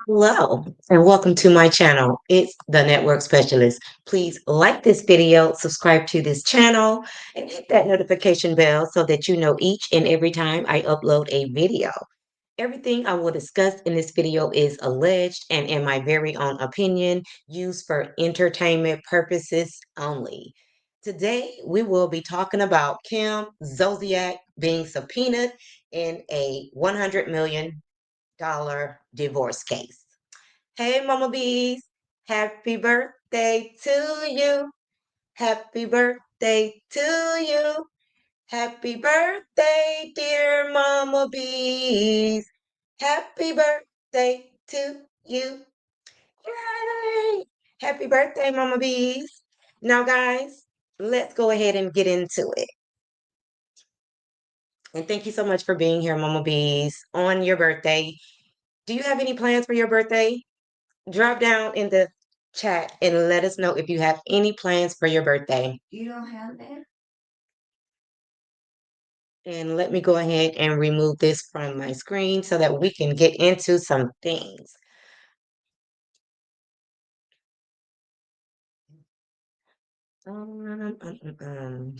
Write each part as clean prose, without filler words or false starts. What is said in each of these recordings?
Hello, and welcome to my channel. It's the Network Specialist. Please like this video, subscribe to this channel, and hit that notification bell so that you know each and every time I upload a video. Everything I will discuss in this video is alleged and in my very own opinion, used for entertainment purposes only. Today, we will be talking about Kim Zolciak being subpoenaed in a $100 million divorce case. Hey, Mama Bees, happy birthday to you. Happy birthday to you. Happy birthday, dear Mama Bees. Happy birthday to you. Yay! Happy birthday, Mama Bees. Now, guys, let's go ahead and get into it. And thank you so much for being here, Mama Bees, on your birthday. Do you have any plans for your birthday? Drop down in the chat and let us know if you have any plans for your birthday. You don't have that? And let me go ahead and remove this from my screen so that we can get into some things. Um, um, um, um.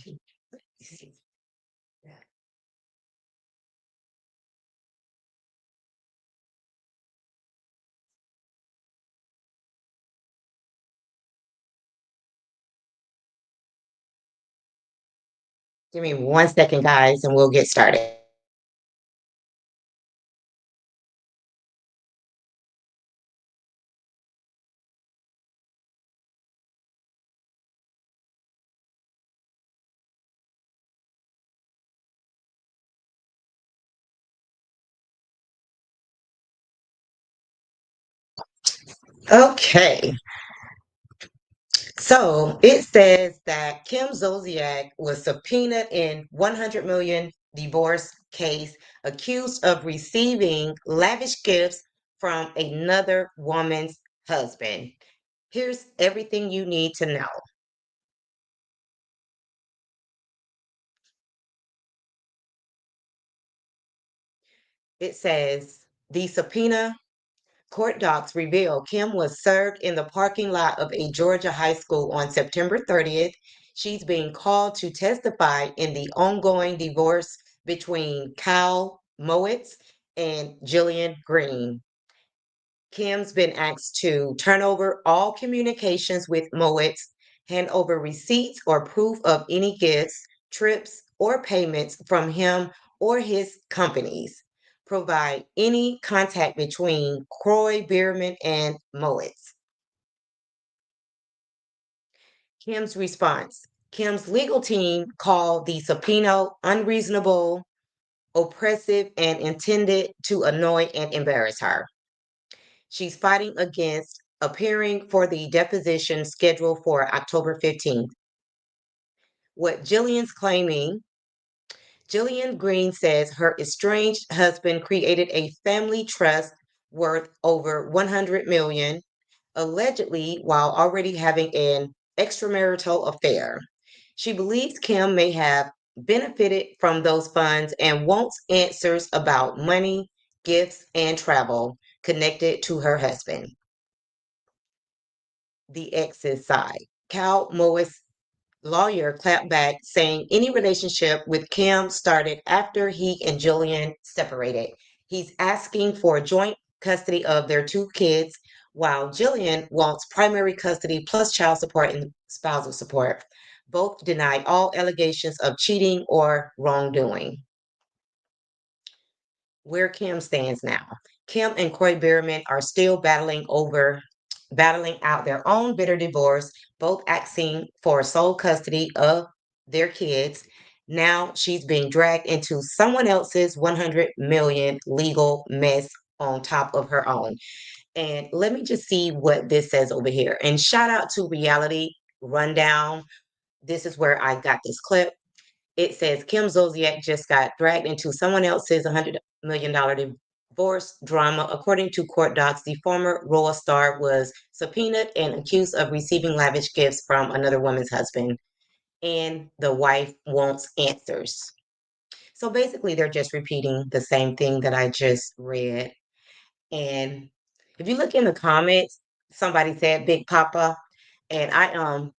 Give me 1 second, guys, and we'll get started. Okay, so it says that Kim Zolciak was subpoenaed in 100 million divorce case, accused of receiving lavish gifts from another woman's husband. Here's everything you need to know. It says the subpoena court docs reveal Kim was served in the parking lot of a Georgia high school on September 30th. She's being called to testify in the ongoing divorce between Kyle Mowitz and Jillian Green. Kim's been asked to turn over all communications with Mowitz, hand over receipts or proof of any gifts, trips, or payments from him or his companies. Provide any contact between Croy Bierman and Mowitz. Kim's response. Kim's legal team called the subpoena unreasonable, oppressive, and intended to annoy and embarrass her. She's fighting against appearing for the deposition scheduled for October 15th. What Jillian's claiming, Jillian Green says her estranged husband created a family trust worth over 100 million, allegedly while already having an extramarital affair. She believes Kim may have benefited from those funds and wants answers about money, gifts, and travel connected to her husband. The ex's side. Cal Mois' lawyer clapped back, saying any relationship with Kim started after he and Jillian separated. He's asking for joint custody of their two kids, while Jillian wants primary custody plus child support and spousal support. Both denied all allegations of cheating or wrongdoing. Where Kim stands now. Kim and Corey Bierman are still battling out their own bitter divorce, both asking for sole custody of their kids. Now she's being dragged into someone else's 100 million legal mess on top of her own. And let me just see what this says over here. And shout out to Reality Rundown. This is where I got this clip. It says Kim Zolciak just got dragged into someone else's $100 million divorce drama. According to court docs, the former Royal star was subpoenaed and accused of receiving lavish gifts from another woman's husband, and the wife wants answers. So basically, they're just repeating the same thing that I just read. And If you look in the comments, somebody said Big Papa, and I am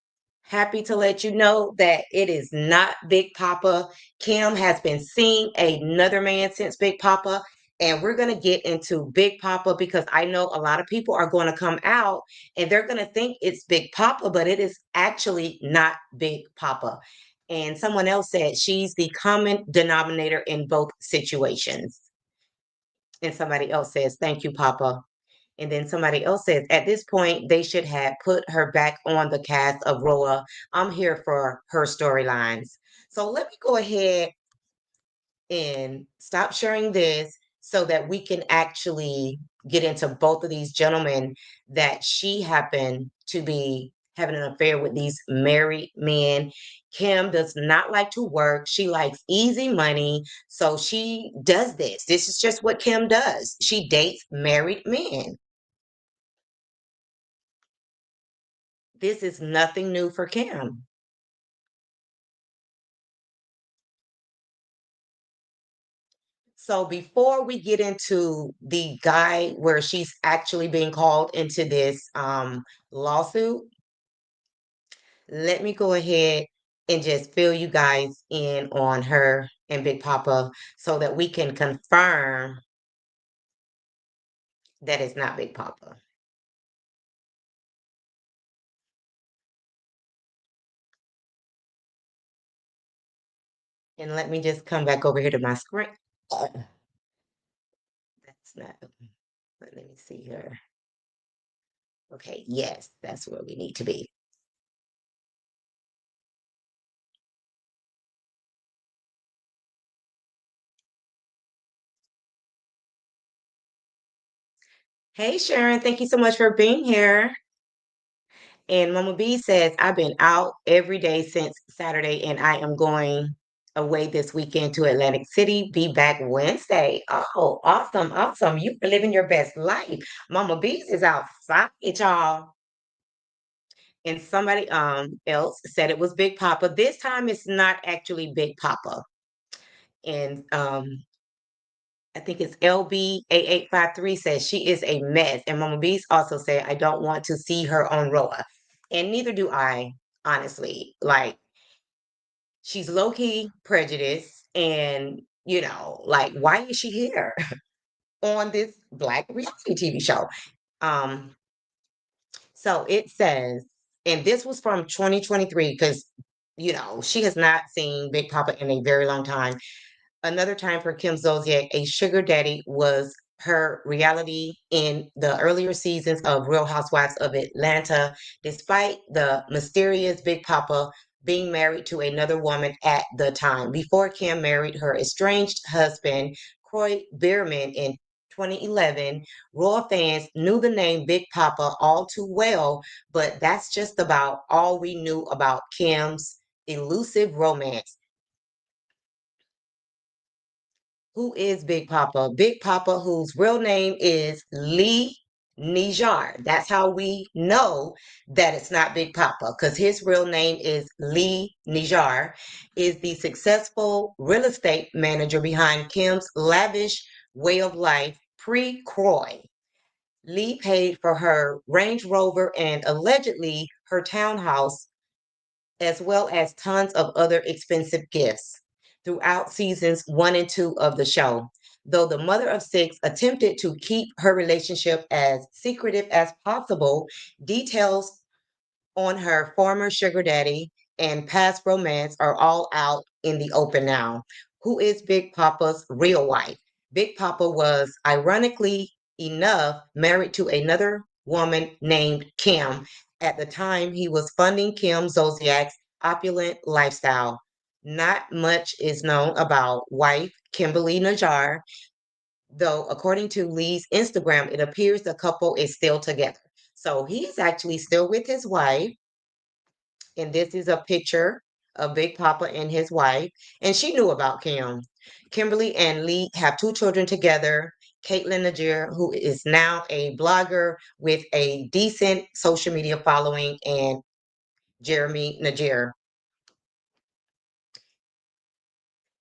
happy to let you know that it is not Big Papa. Kim has been seeing another man since Big Papa, and we're going to get into Big Papa because I know a lot of people are going to come out and they're going to think it's Big Papa, but it is actually not Big Papa. And someone else said she's the common denominator in both situations. And somebody else says, "Thank you, Papa." And then somebody else says, "At this point, they should have put her back on the cast of Roa. I'm here for her storylines." So let me go ahead and stop sharing this so that we can actually get into both of these gentlemen that she happened to be having an affair with, these married men. Kim does not like to work. She likes easy money. So she does this. This is just what Kim does. She dates married men. This is nothing new for Kim. So before we get into the guy where she's actually being called into this lawsuit, let me go ahead and just fill you guys in on her and Big Papa so that we can confirm that it's not Big Papa. And let me just come back over here to my screen. That's not, let me see here. Okay, yes, that's where we need to be. Hey, Sharon, thank you so much for being here. And Mama B says, "I've been out every day since Saturday, and I am going away this weekend to Atlantic City. Be back Wednesday." Oh, awesome, awesome. You are living your best life. Mama B's is outside, y'all. And somebody else said it was Big Papa. This time it's not actually Big Papa. And I think it's LB8853 says she is a mess. And Mama B's also said, "I don't want to see her on Roa." And neither do I, honestly. Like, she's low key prejudiced. And, like, why is she here on this Black reality TV show? Um, so it says, and this was from 2023 because, she has not seen Big Papa in a very long time. Another time for Kim Zolciak, a sugar daddy was her reality in the earlier seasons of Real Housewives of Atlanta, despite the mysterious Big Papa being married to another woman at the time. Before Kim married her estranged husband, Croy Bierman, in 2011, Raw fans knew the name Big Papa all too well, but that's just about all we knew about Kim's elusive romance. Who is Big Papa? Big Papa, whose real name is Lee Nijar. That's how we know that it's not Big Papa, because his real name is Lee Nijar, is the successful real estate manager behind Kim's lavish way of life pre-Croy. Lee paid for her Range Rover and allegedly her townhouse, as well as tons of other expensive gifts throughout seasons 1 and 2 of the show. Though the mother of six attempted to keep her relationship as secretive as possible, details on her former sugar daddy and past romance are all out in the open now. Who is Big Papa's real wife? Big Papa was, ironically enough, married to another woman named Kim. At the time, he was funding Kim Zolciak's opulent lifestyle. Not much is known about wife Kimberly Najar, though according to Lee's Instagram, it appears the couple is still together. So he's actually still with his wife, and this is a picture of Big Papa and his wife. And she knew about Kim. Kimberly and Lee have 2 children together. Caitlin Najir, who is now a blogger with a decent social media following, and Jeremy Najir.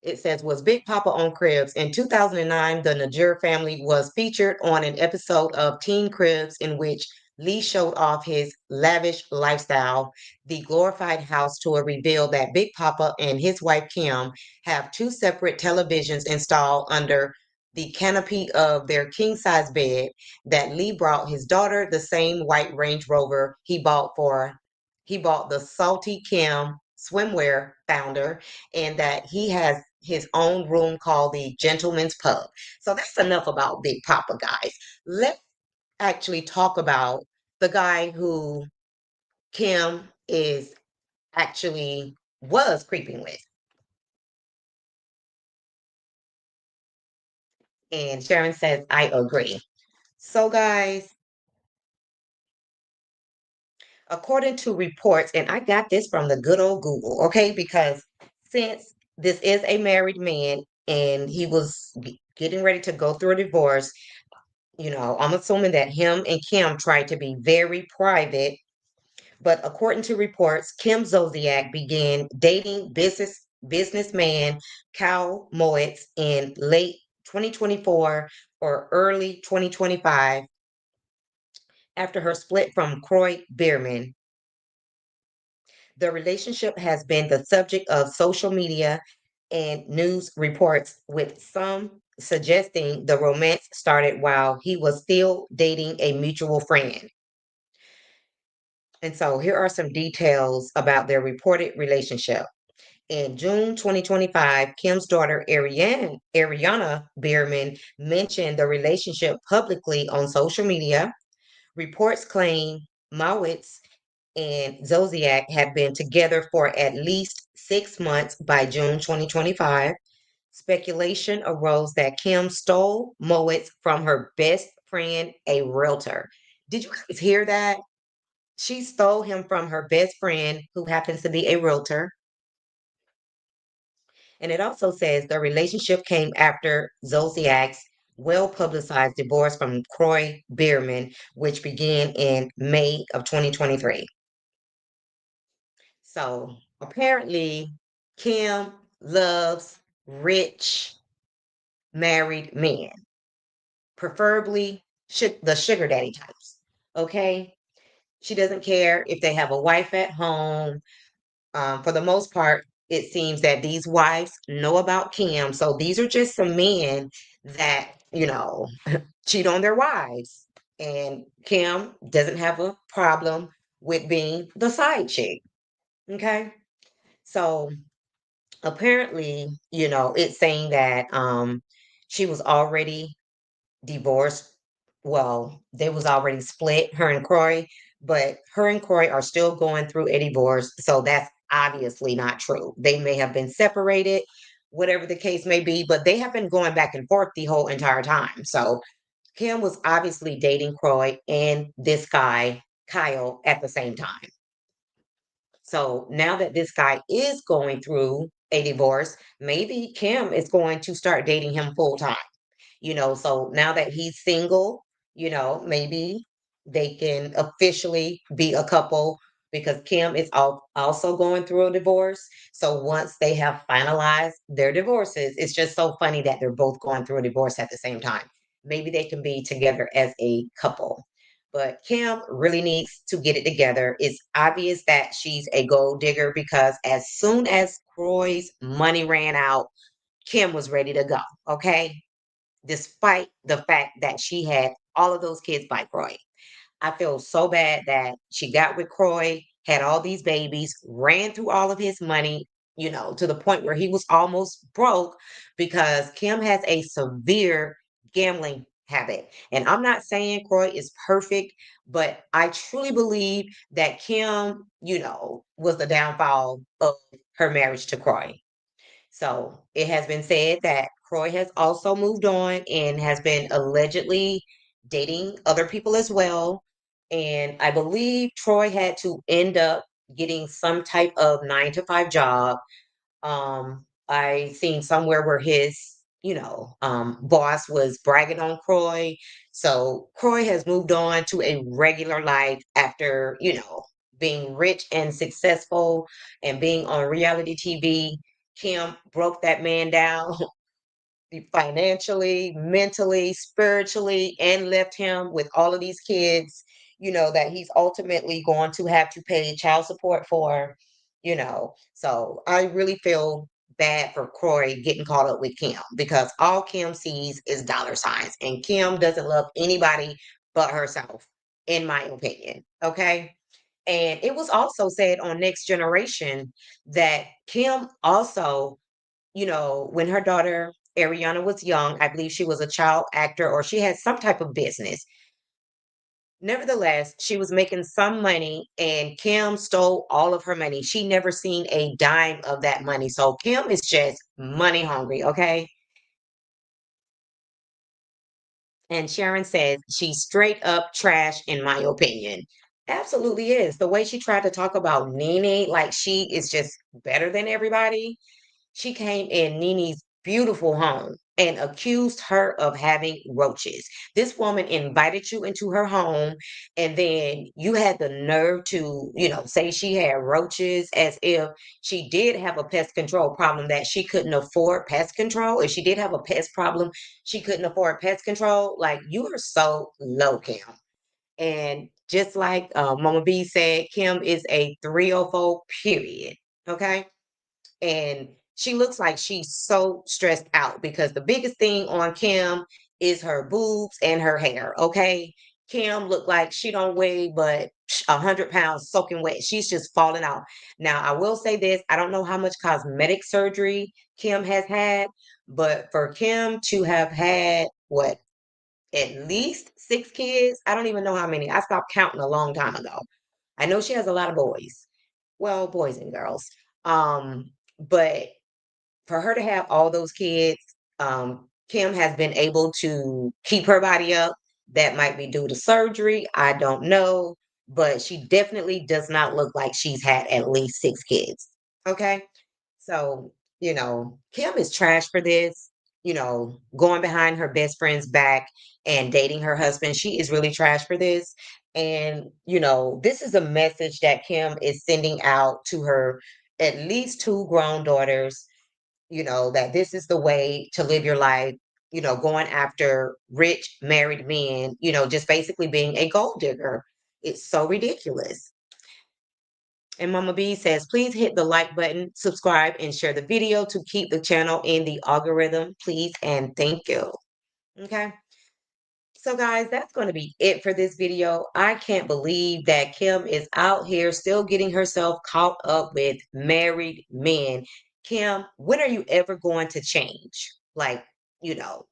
It says, was Big Papa on Cribs. In 2009, the Najir family was featured on an episode of Teen Cribs in which Lee showed off his lavish lifestyle. The glorified house tour revealed that Big Papa and his wife Kim have two separate televisions installed under the canopy of their king size bed. That Lee brought his daughter the same white Range Rover he bought the Salty Kim swimwear founder, and that he has his own room called the Gentleman's Pub. So that's enough about Big Papa, guys. Let's actually talk about the guy who Kim is actually was creeping with. And Sharon says, I agree. So, guys, according to reports, and I got this from the good old Google, okay, because since this is a married man and he was getting ready to go through a divorce, I'm assuming that him and Kim tried to be very private. But according to reports, Kim Zolciak began dating businessman Cal Moitz in late 2024 or early 2025 after her split from Croy Bierman. The relationship has been the subject of social media and news reports, with some suggesting the romance started while he was still dating a mutual friend. And so here are some details about their reported relationship. In June 2025, Kim's daughter Ariana Bierman mentioned the relationship publicly on social media. Reports claim Mowitz and Zodiac have been together for at least 6 months by June 2025. Speculation arose that Kim stole Mowitz from her best friend, a realtor. Did you guys hear that? She stole him from her best friend, who happens to be a realtor. And it also says the relationship came after Zolciak's well publicized divorce from Croy Bierman, which began in May of 2023. So apparently, Kim loves rich married men, preferably the sugar daddy types. Okay. She doesn't care if they have a wife at home. For the most part, it seems that these wives know about Kim. So these are just some men that, cheat on their wives. And Kim doesn't have a problem with being the side chick. Okay. So apparently, it's saying that she was already divorced. Well, they was already split, her and Croy, but her and Croy are still going through a divorce. So that's obviously not true. They may have been separated, whatever the case may be, but they have been going back and forth the whole entire time. So Kim was obviously dating Croy and this guy, Kyle, at the same time. So now that this guy is going through a divorce, maybe Kim is going to start dating him full time. So now that he's single, maybe they can officially be a couple because Kim is also going through a divorce. So once they have finalized their divorces, it's just so funny that they're both going through a divorce at the same time. Maybe they can be together as a couple. But Kim really needs to get it together. It's obvious that she's a gold digger because as soon as Croy's money ran out, Kim was ready to go. Okay, despite the fact that she had all of those kids by Croy. I feel so bad that she got with Croy, had all these babies, ran through all of his money, to the point where he was almost broke because Kim has a severe gambling habit. And I'm not saying Croy is perfect, but I truly believe that Kim, was the downfall of her marriage to Croy. So it has been said that Croy has also moved on and has been allegedly dating other people as well. And I believe Troy had to end up getting some type of 9 to 5 job. I seen somewhere where his, boss was bragging on Croy. So Croy has moved on to a regular life after, being rich and successful and being on reality TV. Kim broke that man down financially, mentally, spiritually, and left him with all of these kids, that he's ultimately going to have to pay child support for. So I really feel bad for Corey getting caught up with Kim because all Kim sees is dollar signs, and Kim doesn't love anybody but herself, in my opinion. Okay. And it was also said on Next Generation that Kim also, when her daughter Ariana was young, I believe she was a child actor or she had some type of business. Nevertheless, she was making some money and Kim stole all of her money. She never seen a dime of that money. So Kim is just money hungry, okay? And Sharon says she's straight up trash, in my opinion. Absolutely is. The way she tried to talk about Nene, like she is just better than everybody. She came in Nini's beautiful home and accused her of having roaches. This woman invited you into her home, and then you had the nerve to, say she had roaches as if she did have a pest control problem that she couldn't afford pest control. If she did have a pest problem, she couldn't afford pest control. Like, you are so low, Kim. And just like Mama B said, Kim is a 304, period. Okay. And she looks like she's so stressed out because the biggest thing on Kim is her boobs and her hair. Okay. Kim looked like she don't weigh but 100 pounds soaking wet. She's just falling out. Now, I will say this: I don't know how much cosmetic surgery Kim has had, but for Kim to have had what, at least 6 kids? I don't even know how many. I stopped counting a long time ago. I know she has a lot of boys. Well, boys and girls. But for her to have all those kids, Kim has been able to keep her body up. That might be due to surgery. I don't know. But she definitely does not look like she's had at least 6 kids. Okay. So, Kim is trash for this, going behind her best friend's back and dating her husband. She is really trash for this. And, this is a message that Kim is sending out to her at least 2 grown daughters, that this is the way to live your life, going after rich married men, just basically being a gold digger. It's so ridiculous. And Mama B says, please hit the like button, subscribe, and share the video to keep the channel in the algorithm, please, and thank you. Okay. So, guys, that's going to be it for this video. I can't believe that Kim is out here still getting herself caught up with married men. Kim, when are you ever going to change? Like,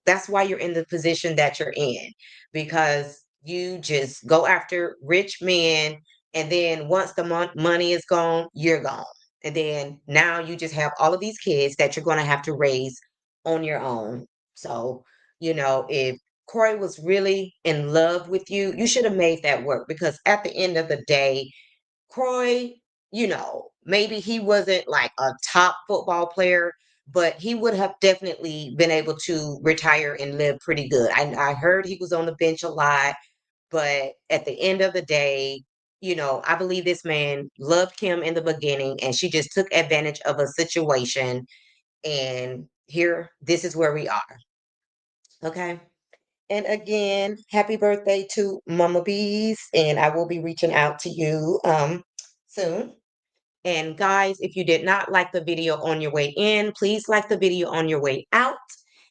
that's why you're in the position that you're in, because you just go after rich men. And then once the money is gone, you're gone. And then now you just have all of these kids that you're going to have to raise on your own. So, if Corey was really in love with you, you should have made that work, because at the end of the day, Corey, maybe he wasn't like a top football player, but he would have definitely been able to retire and live pretty good. I heard he was on the bench a lot, but at the end of the day, I believe this man loved Kim in the beginning and she just took advantage of a situation. And here, this is where we are. Okay. And again, happy birthday to Mama Bees, and I will be reaching out to you soon. And guys, if you did not like the video on your way in, please like the video on your way out.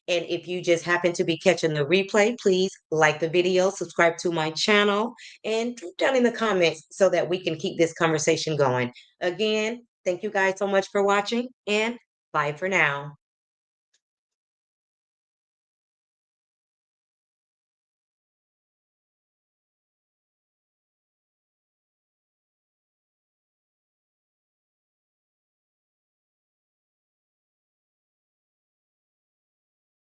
And if you just happen to be catching the replay, please like the video, subscribe to my channel, and drop down in the comments so that we can keep this conversation going. Again, thank you guys so much for watching, and bye for now.